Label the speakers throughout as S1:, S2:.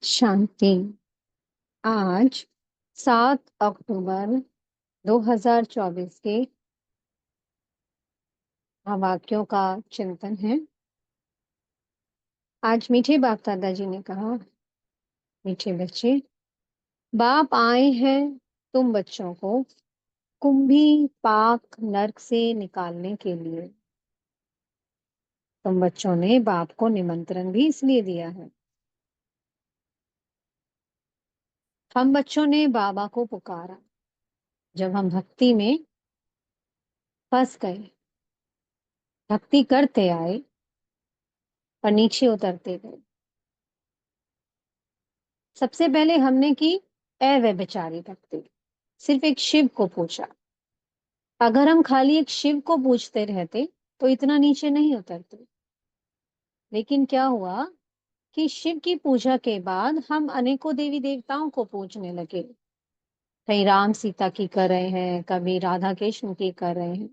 S1: शांति। आज 7 अक्टूबर 2024 के वाक्यों का चिंतन है। आज मीठे बाप दादाजी ने कहा, मीठे बच्चे, बाप आए हैं तुम बच्चों को कुंभी पाक नरक से निकालने के लिए। तुम बच्चों ने बाप को निमंत्रण भी इसलिए दिया है। हम बच्चों ने बाबा को पुकारा जब हम भक्ति में फंस गए, भक्ति करते आए और नीचे उतरते गए। सबसे पहले हमने की अव्यभिचारी भक्ति, सिर्फ एक शिव को पूछा। अगर हम खाली एक शिव को पूछते रहते तो इतना नीचे नहीं उतरते। लेकिन क्या हुआ कि शिव की पूजा के बाद हम अनेकों देवी देवताओं को पूजने लगे। कहीं राम सीता की कर रहे हैं, कभी राधा कृष्ण की कर रहे हैं।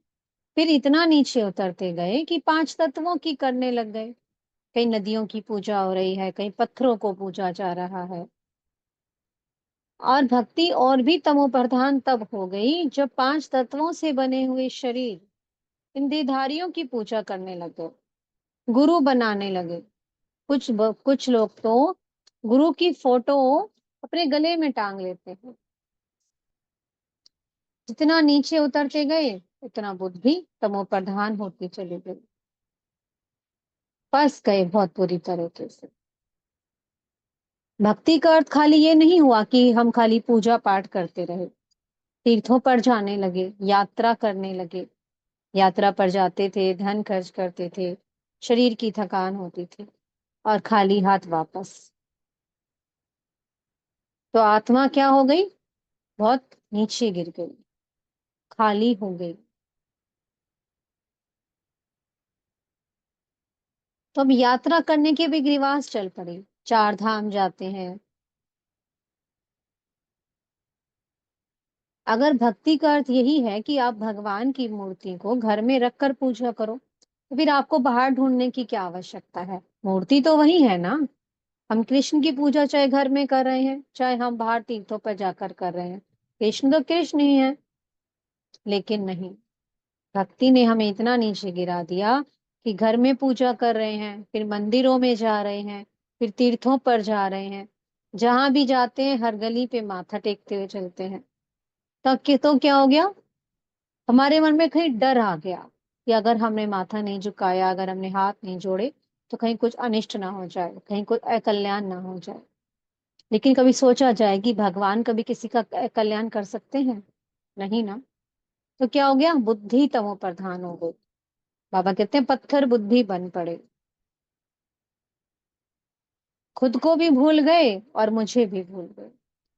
S1: फिर इतना नीचे उतरते गए कि 5 तत्वों की करने लग गए। कहीं नदियों की पूजा हो रही है, कहीं पत्थरों को पूजा जा रहा है। और भक्ति और भी तमोप्रधान तब हो गई जब 5 तत्वों से बने हुए शरीर, इन देहधारियों की पूजा करने लगे, गुरु बनाने लगे। कुछ लोग तो गुरु की फोटो अपने गले में टांग लेते हैं। जितना नीचे उतरते गए उतना बुद्धि तमोप्रधान होती चली गई। फंस गए बहुत बुरी तरीके से। भक्ति का अर्थ खाली ये नहीं हुआ कि हम खाली पूजा पाठ करते रहे। तीर्थों पर जाने लगे, यात्रा करने लगे। यात्रा पर जाते थे, धन खर्च करते थे, शरीर की थकान होती थी और खाली हाथ वापस। तो आत्मा क्या हो गई? बहुत नीचे गिर गई, खाली हो गई। तो अब यात्रा करने के भी रिवाज चल पड़े। 4 धाम जाते हैं। अगर भक्ति का अर्थ यही है कि आप भगवान की मूर्ति को घर में रखकर पूजा करो, तो फिर आपको बाहर ढूंढने की क्या आवश्यकता है? मूर्ति तो वही है ना। हम कृष्ण की पूजा चाहे घर में कर रहे हैं, चाहे हम बाहर तीर्थों पर जाकर कर रहे हैं, कृष्ण तो कृष्ण ही है। लेकिन नहीं, भक्ति ने हमें इतना नीचे गिरा दिया कि घर में पूजा कर रहे हैं, फिर मंदिरों में जा रहे हैं, फिर तीर्थों पर जा रहे हैं। जहां भी जाते हैं हर गली पे माथा टेकते हुए चलते हैं। तो क्या हो गया? हमारे मन में कहीं डर आ गया कि अगर हमने माथा नहीं झुकाया, अगर हमने हाथ नहीं जोड़े, तो कहीं कुछ अनिष्ट ना हो जाए, कहीं कुछ अकल्याण ना हो जाए। लेकिन कभी सोचा जाए कि भगवान कभी किसी का कल्याण कर सकते हैं? नहीं ना। तो क्या हो गया? बुद्धि तमो प्रधान हो गई। बाबा कहते हैं पत्थर बुद्धि बन पड़े। खुद को भी भूल गए और मुझे भी भूल गए।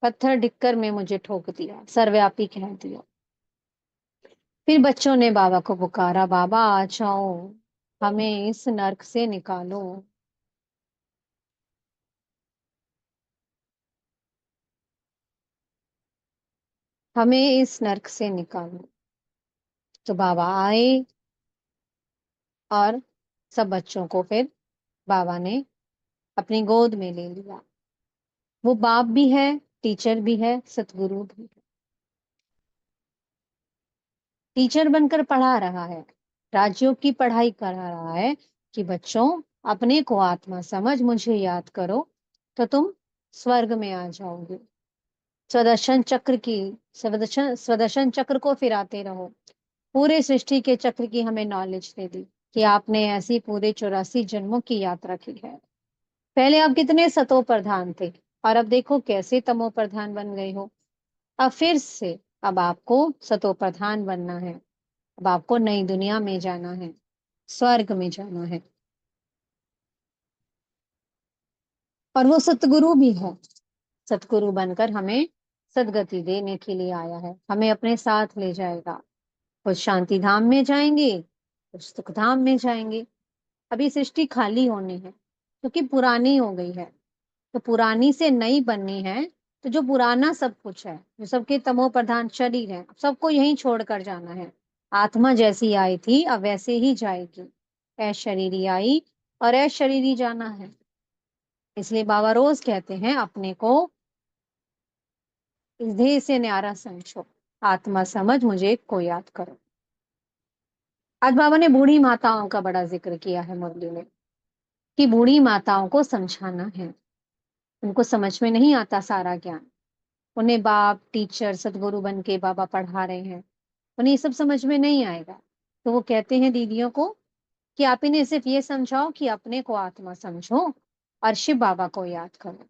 S1: पत्थर डिक्कर में मुझे ठोक दिया, सर्वव्यापी कह दिया। फिर बच्चों ने बाबा को पुकारा, बाबा आ जाओ, हमें इस नरक से निकालो। हमें इस नरक से निकालो। तो बाबा आए और सब बच्चों को फिर बाबा ने अपनी गोद में ले लिया। वो बाप भी है, टीचर भी है, सतगुरु भी है। टीचर बनकर पढ़ा रहा है, राजयोग की पढ़ाई करा रहा है कि बच्चों, अपने को आत्मा समझ, मुझे याद करो तो तुम स्वर्ग में आ जाओगे। स्वदर्शन चक्र की स्वदर्शन स्वदर्शन चक्र को फिराते रहो। पूरे सृष्टि के चक्र की हमें नॉलेज दे दी कि आपने ऐसी पूरे 84 जन्मों की यात्रा की है। पहले आप कितने सतो प्रधान थे और अब देखो कैसे तमो प्रधान बन गए हो। अब फिर से अब आपको सतो प्रधान बनना है। अब आपको नई दुनिया में जाना है, स्वर्ग में जाना है। और वो सतगुरु भी है। सतगुरु बनकर हमें सदगति देने के लिए आया है, हमें अपने साथ ले जाएगा। कुछ शांति धाम में जाएंगे, कुछ सुख धाम में जाएंगे। अभी सृष्टि खाली होनी है क्योंकि पुरानी हो गई है। तो पुरानी से नई बननी है। तो जो पुराना सब कुछ है, जो सबके तमो प्रधान शरीर है, सबको यहीं छोड़कर जाना है। आत्मा जैसी आई थी अब वैसे ही जाएगी। ऐ शरीरी आई और ऐ शरीरी जाना है। इसलिए बाबा रोज कहते हैं अपने को इस देह से न्यारा समझो, आत्मा समझ मुझे को याद करो। आज बाबा ने बूढ़ी माताओं का बड़ा जिक्र किया है मुरली में, कि बूढ़ी माताओं को समझाना है। उनको समझ में नहीं आता सारा ज्ञान, उन्हें बाप टीचर सदगुरु बन के बाबा पढ़ा रहे हैं, उन्हें ये सब समझ में नहीं आएगा। तो वो कहते हैं दीदियों को कि आप इन्हें सिर्फ ये समझाओ कि अपने को आत्मा समझो और शिव बाबा को याद करो।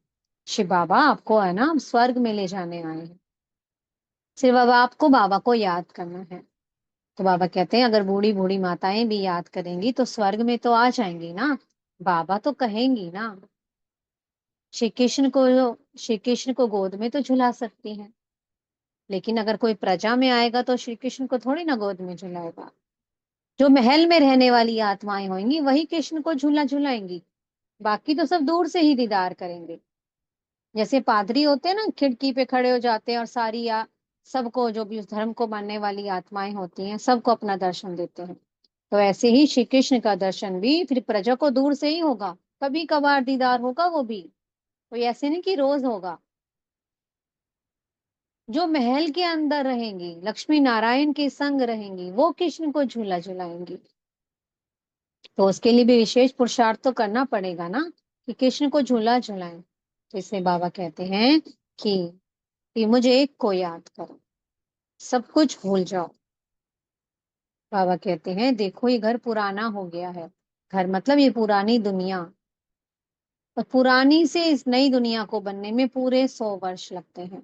S1: शिव बाबा आपको है ना स्वर्ग में ले जाने आए हैं, सिर्फ अब आपको बाबा को याद करना है। तो बाबा कहते हैं अगर बूढ़ी बूढ़ी माताएं भी याद करेंगी तो स्वर्ग में तो आ जाएंगी ना, बाबा तो कहेंगी ना। श्री कृष्ण को श्री कृष्ण को गोद में तो झुला सकती हैं, लेकिन अगर कोई प्रजा में आएगा तो श्री कृष्ण को थोड़ी ना गोद में झुलाएगा। जो महल में रहने वाली आत्माएं होंगी वही कृष्ण को झूला झुलाएंगी, बाकी तो सब दूर से ही दीदार करेंगे। जैसे पादरी होते हैं ना, खिड़की पे खड़े हो जाते हैं और सारी या सबको जो भी उस धर्म को मानने वाली आत्माएं होती हैं सबको अपना दर्शन देते हैं। तो ऐसे ही श्री कृष्ण का दर्शन भी फिर प्रजा को दूर से ही होगा, कभी कभार दीदार होगा, वो भी कोई ऐसे नहीं कि रोज होगा। जो महल के अंदर रहेंगी, लक्ष्मी नारायण के संग रहेंगी, वो कृष्ण को झूला झुलाएंगी। तो उसके लिए भी विशेष पुरुषार्थ तो करना पड़ेगा ना, कि कृष्ण को झूला झुलाएं। तो इसलिए बाबा कहते हैं कि मुझे एक को याद करो, सब कुछ भूल जाओ। बाबा कहते हैं देखो ये घर पुराना हो गया है, घर मतलब ये पुरानी दुनिया, और पुरानी से इस नई दुनिया को बनने में पूरे 100 वर्ष लगते हैं।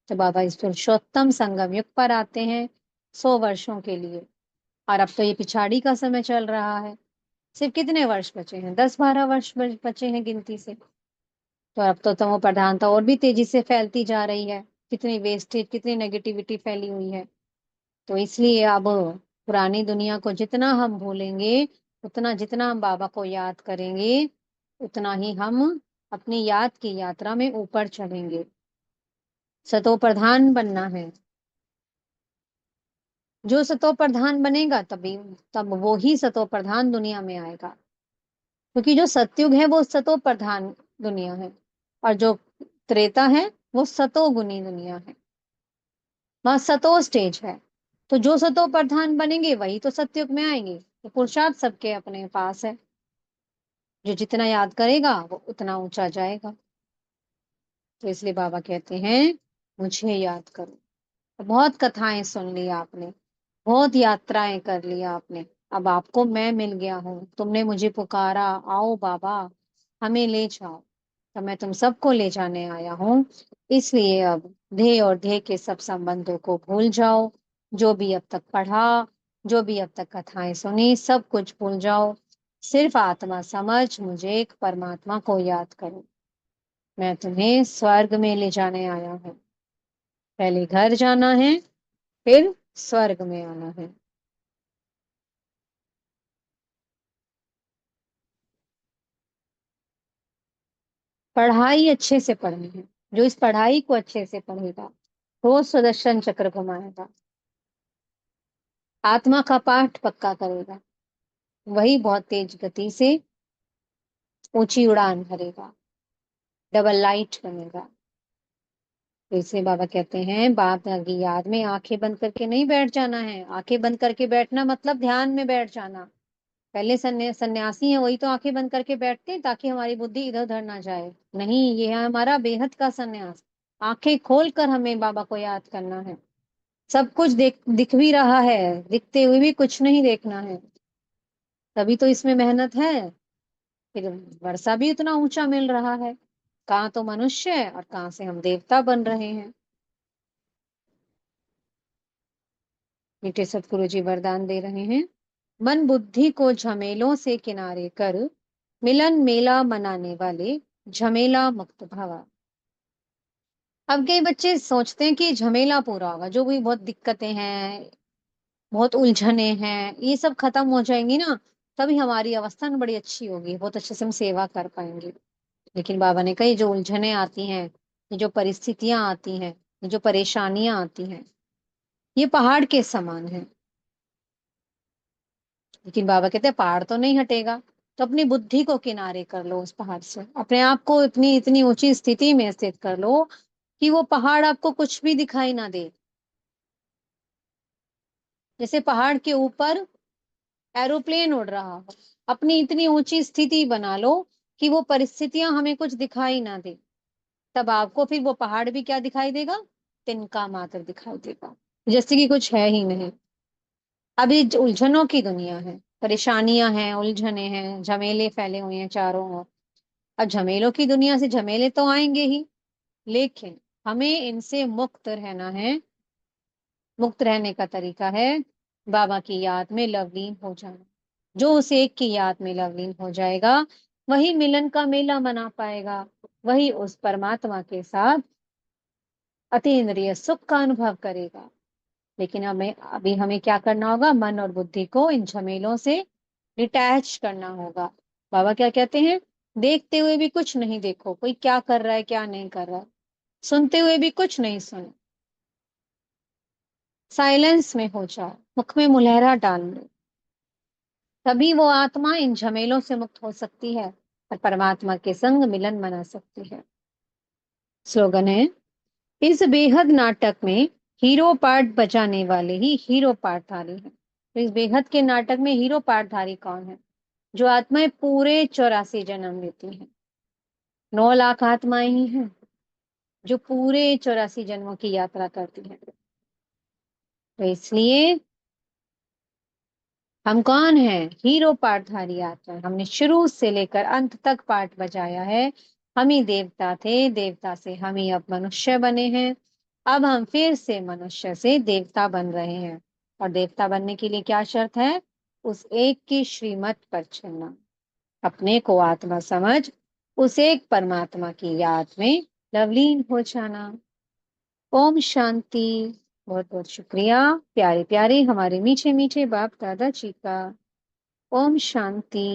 S1: तो बाबा इस पुरुषोत्तम संगम युग पर आते हैं 100 वर्षों के लिए, और अब तो ये पिछाड़ी का समय चल रहा है। सिर्फ कितने वर्ष बचे हैं, 10-12 वर्ष बचे हैं गिनती से। तो अब तो तमो प्रधानता और भी तेजी से फैलती जा रही है, कितनी वेस्टेज कितनी नेगेटिविटी फैली हुई है। तो इसलिए अब पुरानी दुनिया को जितना हम भूलेंगे, उतना जितना हम बाबा को याद करेंगे, उतना ही हम अपनी याद की यात्रा में ऊपर चढ़ेंगे। सतो प्रधान बनना है। जो सतो प्रधान बनेगा तभी तब वो ही सतो प्रधान दुनिया में आएगा, क्योंकि जो सतयुग है वो सतो प्रधान दुनिया है, और जो त्रेता है वो सतो गुनी दुनिया है, वहां सतो स्टेज है। तो जो सतो प्रधान बनेंगे वही तो सतयुग में आएंगे। तो पुरुषार्थ सबके अपने पास है, जो जितना याद करेगा वो उतना ऊंचा जाएगा। तो इसलिए बाबा कहते हैं मुझे याद करो। बहुत कथाएं सुन ली आपने, बहुत यात्राएं कर ली आपने, अब आपको मैं मिल गया हूँ, तुमने मुझे पुकारा आओ बाबा हमें ले जाओ, तो मैं तुम सबको ले जाने आया हूँ। इसलिए अब ध्येय और ध्येय के सब संबंधों को भूल जाओ, जो भी अब तक पढ़ा, जो भी अब तक कथाएं सुनी, सब कुछ भूल जाओ। सिर्फ आत्मा समझ मुझे एक परमात्मा को याद करो। मैं तुम्हें स्वर्ग में ले जाने आया हूँ। पहले घर जाना है, फिर स्वर्ग में आना है। पढ़ाई अच्छे से पढ़नी है। जो इस पढ़ाई को अच्छे से पढ़ेगा वो सुदर्शन चक्र घुमाएगा, आत्मा का पाठ पक्का करेगा, वही बहुत तेज गति से ऊंची उड़ान भरेगा, डबल लाइट बनेगा। तो इसलिए बाबा कहते हैं बाप की याद में आंखें बंद करके नहीं बैठ जाना है। आंखें बंद करके बैठना मतलब ध्यान में बैठ जाना। पहले सन्यासी हैं वही तो आंखें बंद करके बैठते हैं ताकि हमारी बुद्धि इधर उधर ना जाए। नहीं, ये है हमारा बेहद का सन्यास। आंखें खोल कर हमें बाबा को याद करना है। सब कुछ दिख भी रहा है, दिखते हुए भी कुछ नहीं देखना है, तभी तो इसमें मेहनत है। फिर वर्षा भी उतना ऊंचा मिल रहा है, कहाँ तो मनुष्य है और कहाँ से हम देवता बन रहे हैं। मीठे सतगुरु जी वरदान दे रहे हैं, मन बुद्धि को झमेलों से किनारे कर, मिलन मेला मनाने वाले झमेला मुक्त भवा। अब कई बच्चे सोचते हैं कि झमेला पूरा होगा, जो भी बहुत दिक्कतें हैं, बहुत उलझने हैं, ये सब खत्म हो जाएंगी ना, तभी हमारी अवस्था ना बड़ी अच्छी होगी, बहुत अच्छे से हम सेवा कर पाएंगे। लेकिन बाबा ने कही जो उलझने आती हैं, ये जो परिस्थितियां आती हैं, ये जो परेशानियां आती हैं, ये पहाड़ के समान है। लेकिन बाबा कहते हैं पहाड़ तो नहीं हटेगा, तो अपनी बुद्धि को किनारे कर लो उस पहाड़ से। अपने आप को इतनी इतनी ऊंची स्थिति में स्थित कर लो कि वो पहाड़ आपको कुछ भी दिखाई ना दे। जैसे पहाड़ के ऊपर एरोप्लेन उड़ रहा हो, अपनी इतनी ऊंची स्थिति बना लो कि वो परिस्थितियां हमें कुछ दिखाई ना दे। तब आपको फिर वो पहाड़ भी क्या दिखाई देगा? तिनका मात्र दिखाई देगा, जैसे कि कुछ है ही नहीं। अभी उलझनों की दुनिया है, परेशानियां हैं, उलझने हैं, झमेले फैले हुए हैं चारों ओर। अब झमेलों की दुनिया से झमेले तो आएंगे ही, लेकिन हमें इनसे मुक्त रहना है। मुक्त रहने का तरीका है बाबा की याद में लवलीन हो जाना। जो उस एक की याद में लवलीन हो जाएगा, वही मिलन का मेला मना पाएगा, वही उस परमात्मा के साथ अतीन्द्रिय सुख का अनुभव करेगा। लेकिन हमें अभी हमें क्या करना होगा? मन और बुद्धि को इन झमेलों से डिटैच करना होगा। बाबा क्या कहते हैं? देखते हुए भी कुछ नहीं देखो, कोई क्या कर रहा है क्या नहीं कर रहा है। सुनते हुए भी कुछ नहीं सुनो, साइलेंस में हो जाओ, मुख में मुलहरा डाल लो। तभी वो आत्मा इन झमेलों से मुक्त हो सकती है और परमात्मा के संग मिलन मना सकती है। स्लोगन है, इस बेहद नाटक में हीरो पार्ट बजाने वाले ही हीरो पार्टधारी हैं। तो इस बेहद के नाटक में हीरो पार्टधारी कौन है? जो आत्माएं पूरे 84 जन्म लेती हैं। 9 लाख आत्माएं ही हैं जो पूरे 84 जन्मों की यात्रा करती हैं। तो इसलिए हम कौन हैं? हीरो पार्टधारी आत्मा। हमने शुरू से लेकर अंत तक पार्ट बजाया है। हम ही देवता थे, देवता से हम ही अब मनुष्य बने हैं। अब हम फिर से मनुष्य से देवता बन रहे हैं। और देवता बनने के लिए क्या शर्त है? उस एक की श्रीमत पर चलना, अपने को आत्मा समझ उस एक परमात्मा की याद में लवलीन हो जाना। ओम शांति। बहुत बहुत शुक्रिया प्यारे प्यारे हमारे मीठे मीठे बाप दादा जी का। ओम शांति।